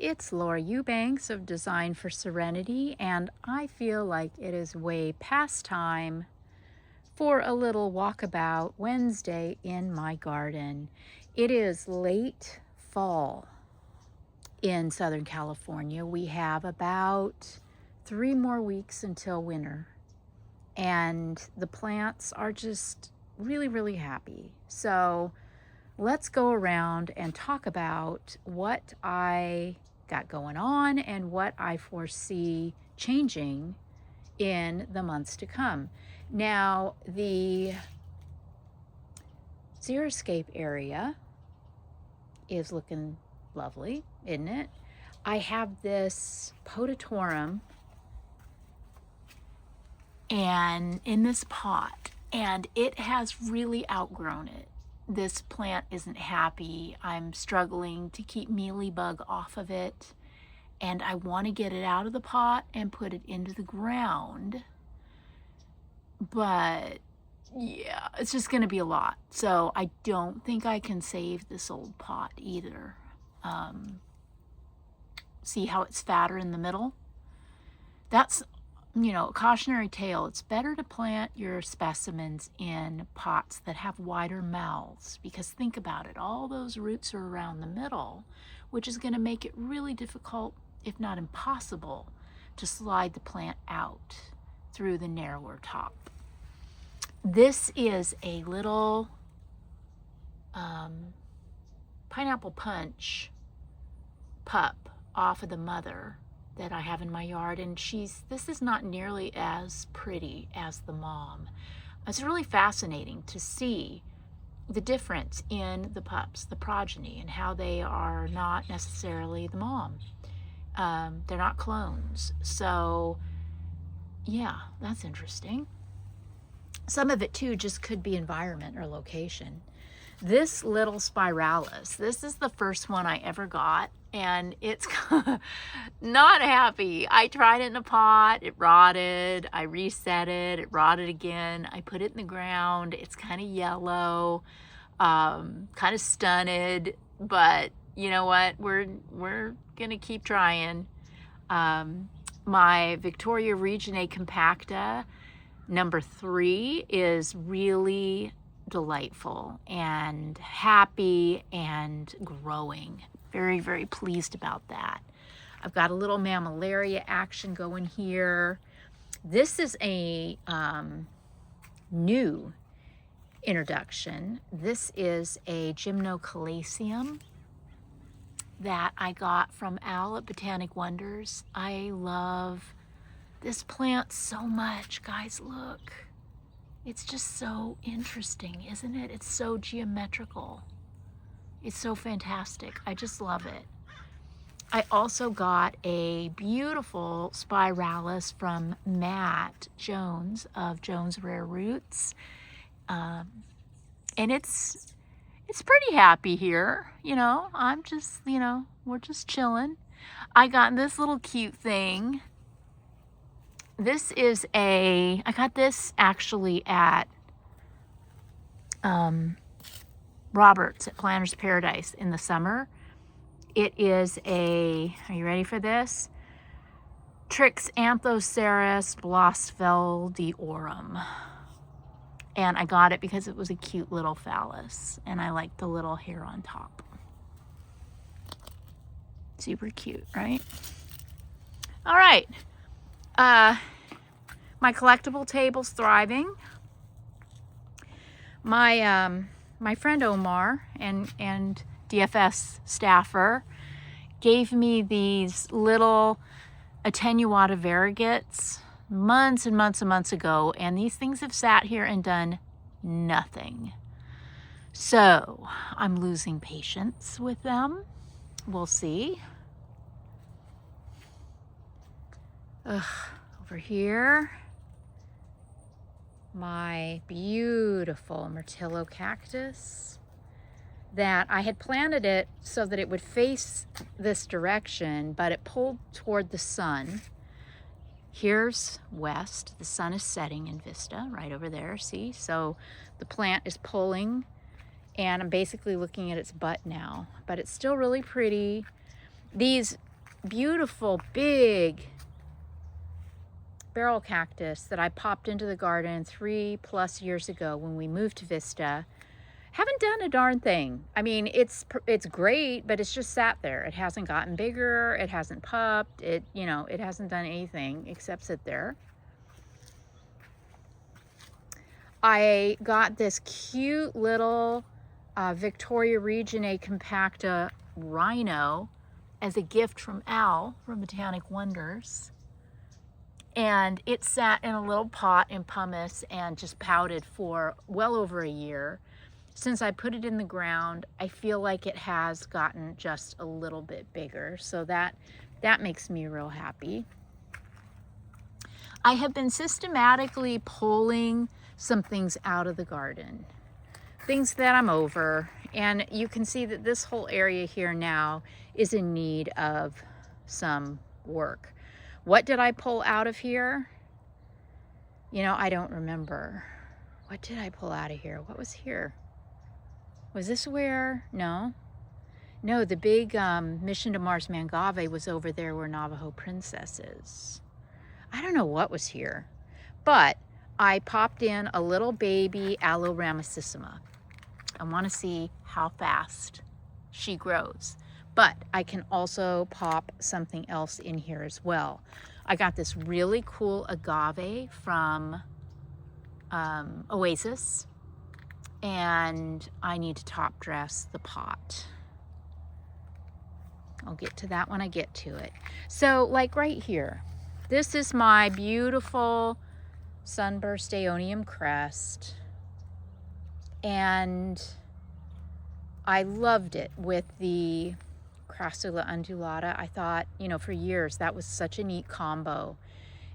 It's Laura Eubanks of Design for Serenity, and I feel like it is way past time for a little walkabout Wednesday in my garden. It is late fall in Southern California. We have about 3 more weeks until winter, and the plants are just really happy. So let's go around and talk about what I got going on and what I foresee changing in the months to come. Now, the xeriscape area is looking lovely, isn't it? I have this potatorium and in this pot, and it has really outgrown it. This plant isn't happy. I'm struggling to keep mealybug off of it, and I want to get it out of the pot and put it into the ground. But yeah, it's just going to be a lot. So I don't think I can save this old pot either. See how it's fatter in the middle? That's, a cautionary tale. It's better to plant your specimens in pots that have wider mouths, because think about it, all those roots are around the middle, which is going to make it really difficult, if not impossible, to slide the plant out through the narrower top. This is a little pineapple punch pup off of the mother that I have in my yard, and this is not nearly as pretty as the mom. It's really fascinating to see the difference in the pups, the progeny, and how they are not necessarily the mom. They're not clones. So yeah, that's interesting. Some of it too just could be environment or location. This little spiralis, this is the first one I ever got, and it's not happy. I tried it in a pot, it rotted, I reset it, it rotted again. I put it in the ground, it's kind of yellow, kind of stunted, but you know what, we're gonna keep trying. My Victoria Reginae compacta number 3 is really delightful and happy and growing. Very pleased about that. I've got a little mammillaria action going here. This is a new introduction. This is a gymnocalacium that I got from Al at Botanic Wonders. I love this plant so much, guys. Look, it's just so interesting, isn't it? It's so geometrical. It's so fantastic. I just love it. I also got a beautiful spiralis from Matt Jones of Jones Rare Roots. And it's pretty happy here. I'm just, we're just chilling. I got this little cute thing. This is I got this actually at Robert's at Planter's Paradise in the summer. It is are you ready for this? Trix Anthoceras blossfeldiorum. And I got it because it was a cute little phallus, and I like the little hair on top. Super cute, right? All right. My collectible table's thriving. My friend Omar and DFS staffer gave me these little attenuata variegates months and months ago, and these things have sat here and done nothing. So I'm losing patience with them. We'll see. Over here, my beautiful Myrtillo cactus that I had planted it so that it would face this direction, but it pulled toward the sun. Here's west. The sun is setting in Vista right over there, see? So the plant is pulling, and I'm basically looking at its butt now, but it's still really pretty. These beautiful big barrel cactus that I popped into the garden 3+ years ago when we moved to Vista. Haven't done a darn thing. I mean, it's great, but it's just sat there. It hasn't gotten bigger. It hasn't pupped. It, you know, it hasn't done anything except sit there. I got this cute little Victoria Reginae compacta rhino as a gift from Al from Botanic Wonders. And it sat in a little pot in pumice and just pouted for well over a year. Since I put it in the ground, I feel like it has gotten just a little bit bigger. So that makes me real happy. I have been systematically pulling some things out of the garden, things that I'm over. And you can see that this whole area here now is in need of some work. What did I pull out of here? You know, I don't remember. What did I pull out of here? What was here? Was this where? No, the big Mission to Mars Mangave was over there where Navajo Princess is. I don't know what was here, but I popped in a little baby Aloe ramosissima. I want to see how fast she grows, but I can also pop something else in here as well. I got this really cool agave from Oasis, and I need to top dress the pot. I'll get to that when I get to it. So like right here, this is my beautiful sunburst aeonium crest, and I loved it with the crassula undulata. I thought, you know, for years that was such a neat combo,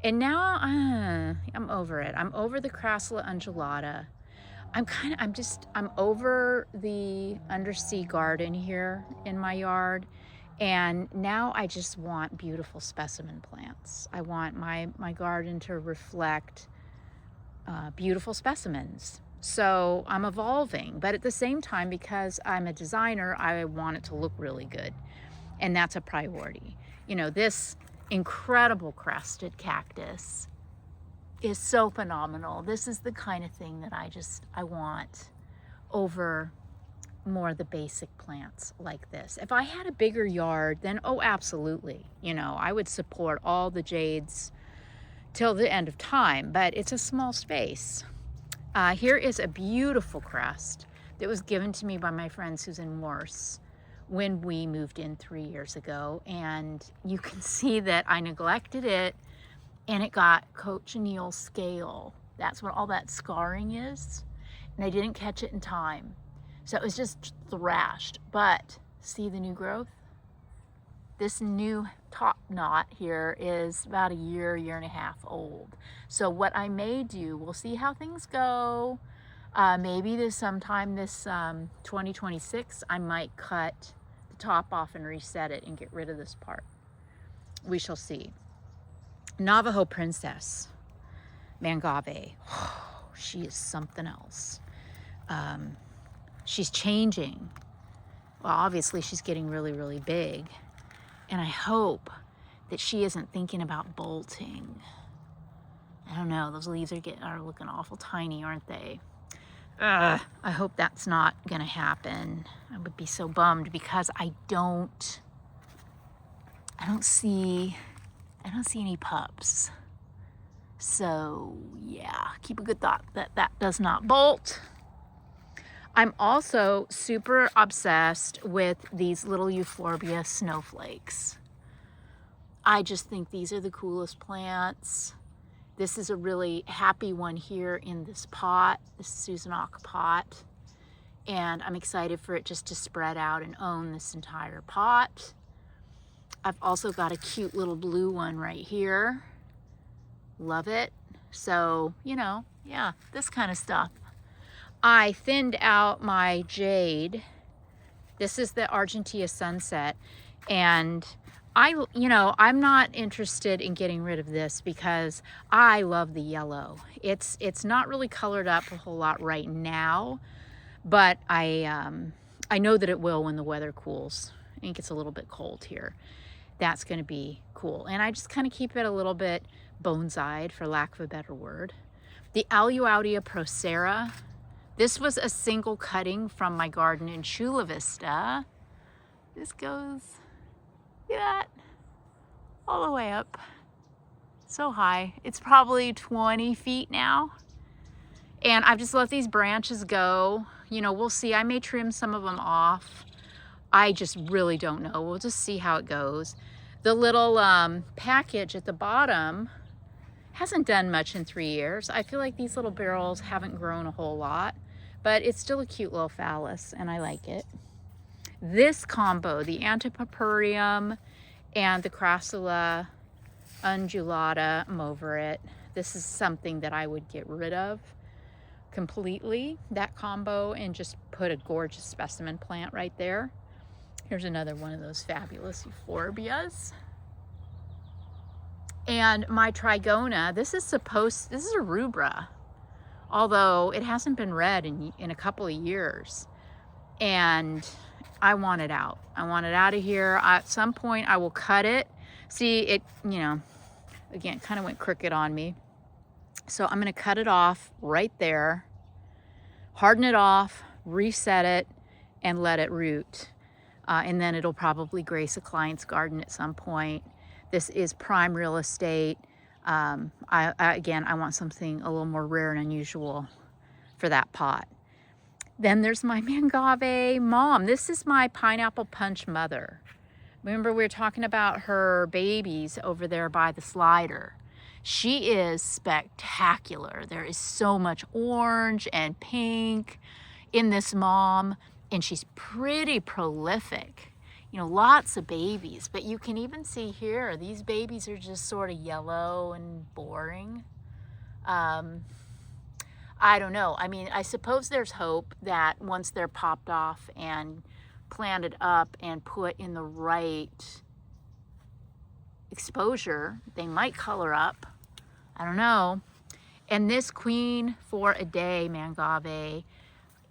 and now I'm over it. I'm over the crassula undulata. I'm over the undersea garden here in my yard, and now I just want beautiful specimen plants. I want my garden to reflect beautiful specimens. So I'm evolving, but at the same time, because I'm a designer, I want it to look really good, and that's a priority. You know, this incredible crested cactus is so phenomenal. This is the kind of thing that I want over more of the basic plants like this. If I had a bigger yard, then oh, absolutely. You know, I would support all the jades till the end of time, but it's a small space. Here is a beautiful crest that was given to me by my friend Susan Morse when we moved in 3 years ago, and you can see that I neglected it, and it got cochineal scale. That's what all that scarring is, and I didn't catch it in time. So it was just thrashed, but see the new growth? This new top knot here is about a year and a half old. So what I may do, we'll see how things go. Maybe sometime this 2026, I might cut the top off and reset it and get rid of this part. We shall see. Navajo Princess Mangave. Oh, she is something else. She's changing. Well, obviously she's getting really, really big. And I hope that she isn't thinking about bolting. I don't know, those leaves are looking awful tiny, aren't they? I hope that's not gonna happen. I would be so bummed because I don't see any pups. So yeah, keep a good thought that does not bolt. I'm also super obsessed with these little euphorbia snowflakes. I just think these are the coolest plants. This is a really happy one here in this pot, this Susanok pot. And I'm excited for it just to spread out and own this entire pot. I've also got a cute little blue one right here. Love it. So, you know, yeah, this kind of stuff. I thinned out my jade. This is the Argentia Sunset, and I'm not interested in getting rid of this because I love the yellow. It's not really colored up a whole lot right now, but I know that it will when the weather cools. I think it's a little bit cold here. that's going to be cool. And I just kind of keep it a little bit bonsai'd, for lack of a better word. The Aluaudia procera. This was a single cutting from my garden in Chula Vista. This goes, look at that, all the way up. So high. It's probably 20 feet now. And I've just let these branches go. You know, we'll see. I may trim some of them off. I just really don't know. We'll just see how it goes. The little package at the bottom hasn't done much in 3 years. I feel like these little barrels haven't grown a whole lot, but it's still a cute little phallus, and I like it. This combo, the Antipapurium and the Crassula undulata, I'm over it. This is something that I would get rid of completely, that combo, and just put a gorgeous specimen plant right there. Here's another one of those fabulous euphorbias. And my Trigona, this is a rubra, although it hasn't been red in a couple of years. And I want it out. I want it out of here. At some point I will cut it. See, it, you know, again, kind of went crooked on me. So I'm going to cut it off right there, harden it off, reset it, and let it root. And then it'll probably grace a client's garden at some point. This is prime real estate. Again, I want something a little more rare and unusual for that pot. Then there's my Mangave mom. This is my pineapple punch mother. Remember, we were talking about her babies over there by the slider. She is spectacular. There is so much orange and pink in this mom, and she's pretty prolific. You know, lots of babies, but you can even see here, these babies are just sort of yellow and boring. I don't know. I mean, I suppose there's hope that once they're popped off and planted up and put in the right exposure, they might color up. I don't know. And this Queen for a Day Mangave,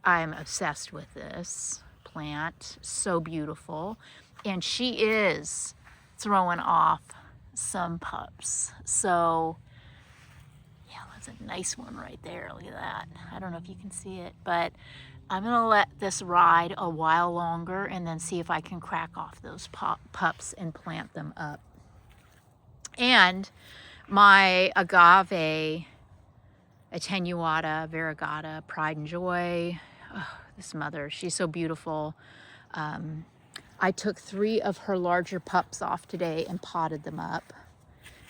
I'm obsessed with this plant. So beautiful. And she is throwing off some pups. So yeah, that's a nice one right there. Look at that. I don't know if you can see it, but I'm gonna let this ride a while longer and then see if I can crack off those pups and plant them up. And my Agave attenuata, variegata, pride and joy. Oh, this mother, she's so beautiful. I took 3 of her larger pups off today and potted them up.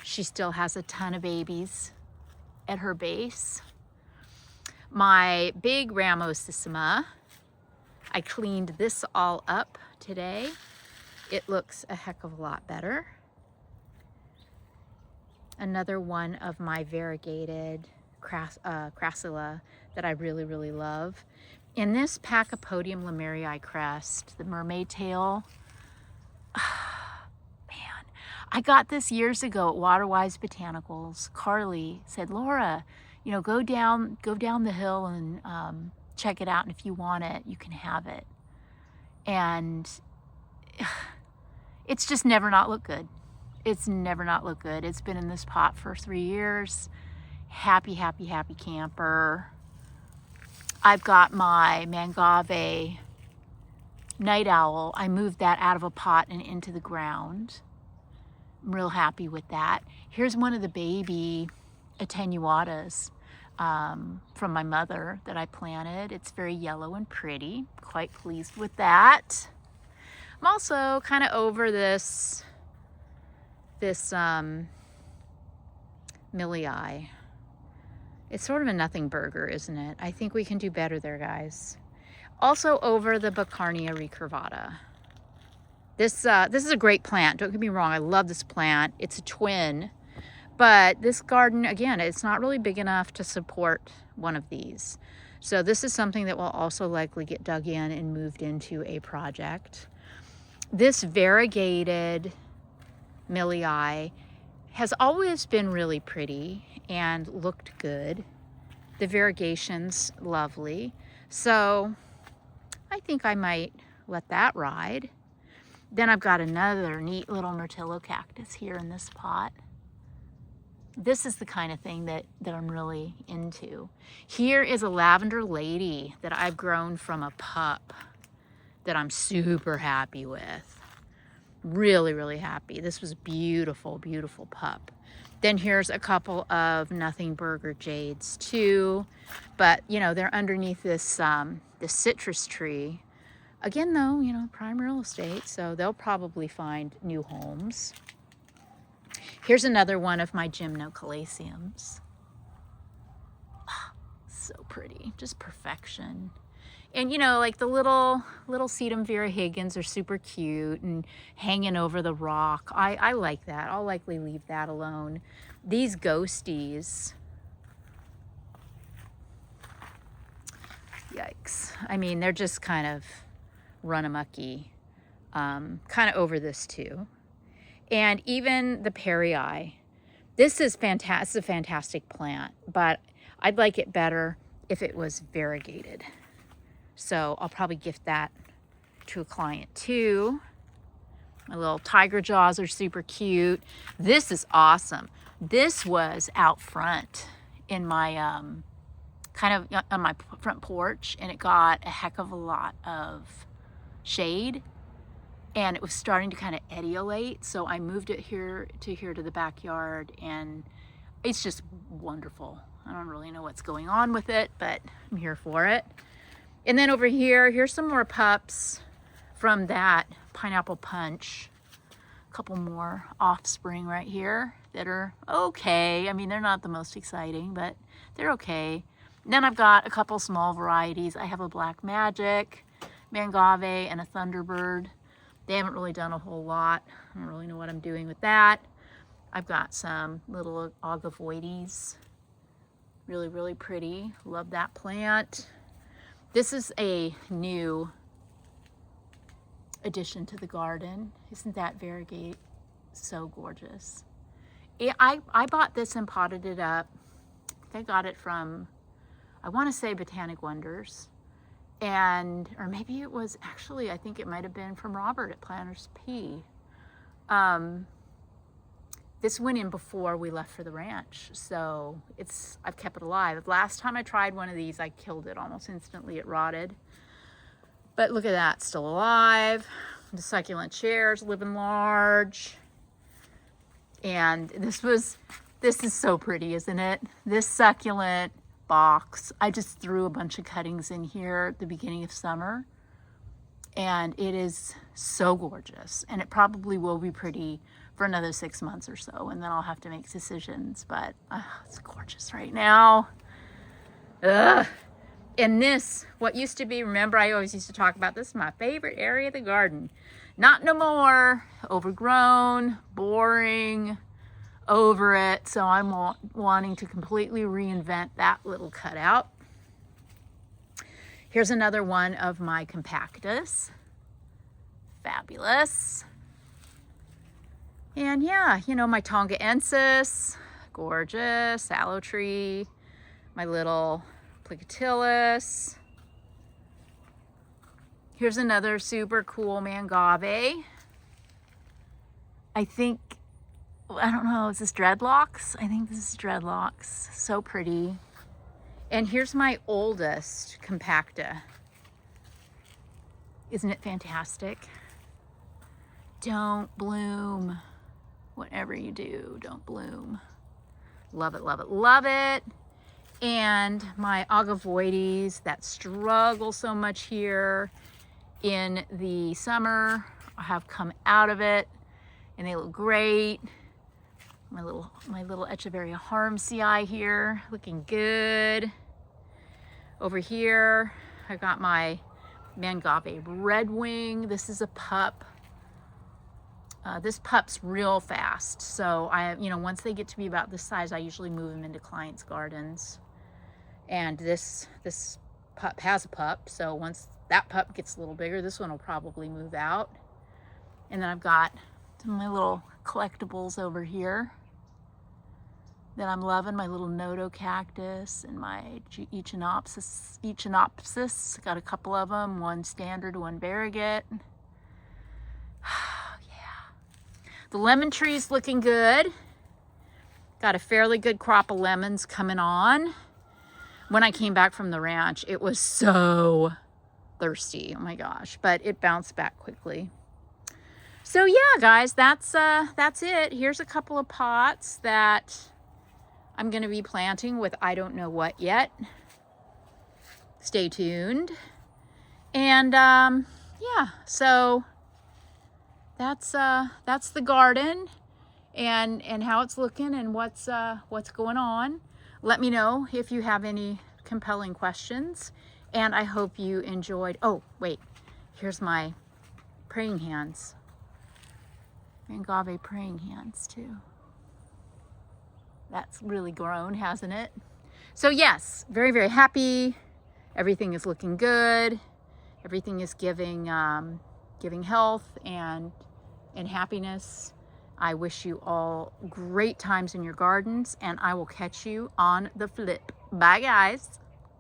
She still has a ton of babies at her base. My big Ramosissima, I cleaned this all up today. It looks a heck of a lot better. Another one of my variegated Crassula that I really, really love. In this Pachypodium lemerii crest, the mermaid tail, man, I got this years ago at Waterwise Botanicals. Carly said, Laura, you know, go down the hill and check it out, and if you want it, you can have it. And it's just never not looked good. It's never not looked good. It's been in this pot for 3 years. Happy, happy, happy camper. I've got my Mangave night owl. I moved that out of a pot and into the ground. I'm real happy with that. Here's one of the baby attenuatas from my mother that I planted. It's very yellow and pretty. Quite pleased with that. I'm also kind of over this millii. It's sort of a nothing burger, isn't it? I think we can do better there, guys. Also over the Bacarnia recurvata. This is a great plant. Don't get me wrong. I love this plant. It's a twin. But this garden, again, it's not really big enough to support one of these. So this is something that will also likely get dug in and moved into a project. This variegated millii has always been really pretty and looked good. The variegation's lovely. So I think I might let that ride. Then I've got another neat little Myrtillo cactus here in this pot. This is the kind of thing that I'm really into. Here is a lavender lady that I've grown from a pup that I'm super happy with. Really, really happy. This was beautiful, beautiful pup. Then here's a couple of Nothing Burger Jades too. But, you know, they're underneath this, this citrus tree. Again, though, you know, prime real estate, so they'll probably find new homes. Here's another one of my gymnocalaceums. Oh, so pretty, just perfection. And you know, like the little sedum Vera Higgins are super cute and hanging over the rock. I like that. I'll likely leave that alone. These ghosties, yikes. I mean, they're just kind of run-amucky. Kind of over this too. And even the Perii. This is fantastic. It's a fantastic plant, but I'd like it better if it was variegated. So I'll probably gift that to a client too. My little tiger jaws are super cute. This is awesome. This was out front in my kind of on my front porch, and it got a heck of a lot of shade, and it was starting to kind of etiolate. So I moved it here to the backyard, and it's just wonderful. I don't really know what's going on with it, but I'm here for it. And then over here, here's some more pups from that pineapple punch. A couple more offspring right here that are okay. I mean, they're not the most exciting, but they're okay. And then I've got a couple small varieties. I have a Black Magic, Mangave, and a Thunderbird. They haven't really done a whole lot. I don't really know what I'm doing with that. I've got some little agavoides. Really, really pretty. Love that plant. This is a new addition to the garden. Isn't that variegate so gorgeous? I bought this and potted it up. I got it from, I want to say Botanic Wonders. And, or maybe it was actually, I think it might have been from Robert at Planter's P. This went in before we left for the ranch, so I've kept it alive. Last time I tried one of these, I killed it almost instantly. It rotted. But look at that, still alive. The succulent chairs living large. And this is so pretty, isn't it? This succulent box, I just threw a bunch of cuttings in here at the beginning of summer. And it is so gorgeous. And it probably will be pretty for another 6 months or so, and then I'll have to make decisions, but it's gorgeous right now. Ugh. And this, what used to be, remember I always used to talk about this, my favorite area of the garden. Not no more. Overgrown, boring, over it. So I'm wanting to completely reinvent that little cutout. Here's another one of my compactus. Fabulous. And yeah, you know, my Tongaensis, gorgeous, aloe tree, my little Plicatillus. Here's another super cool Mangave. I think, I don't know, is this Dreadlocks? I think this is Dreadlocks. So pretty. And here's my oldest Compacta. Isn't it fantastic? Don't bloom. Whatever you do, don't bloom. Love it, love it, love it. And my agavoides that struggle so much here in the summer have come out of it, and they look great. My little Echeveria Harmsii here, looking good. Over here, I got my Mangave Red Wing. This is a pup. This pup's real fast, so once they get to be about this size, I usually move them into clients' gardens. And this pup has a pup, so once that pup gets a little bigger, this one will probably move out. And then I've got some of my little collectibles over here that I'm loving. My little Nodo cactus and my Echinopsis. Got a couple of them, one standard, one variegate. The lemon tree's looking good. Got a fairly good crop of lemons coming on. When I came back from the ranch, it was so thirsty. Oh my gosh, but it bounced back quickly. So yeah, guys, that's it. Here's a couple of pots that I'm going to be planting with I don't know what yet. Stay tuned. And yeah, so that's the garden and how it's looking and what's going on. Let me know if you have any compelling questions, and I hope you enjoyed. Oh, wait, here's my praying hands. Agave praying hands too. That's really grown, hasn't it? So yes, very, very happy. Everything is looking good. Everything is giving health and happiness. I wish you all great times in your gardens, and I will catch you on the flip. Bye, guys.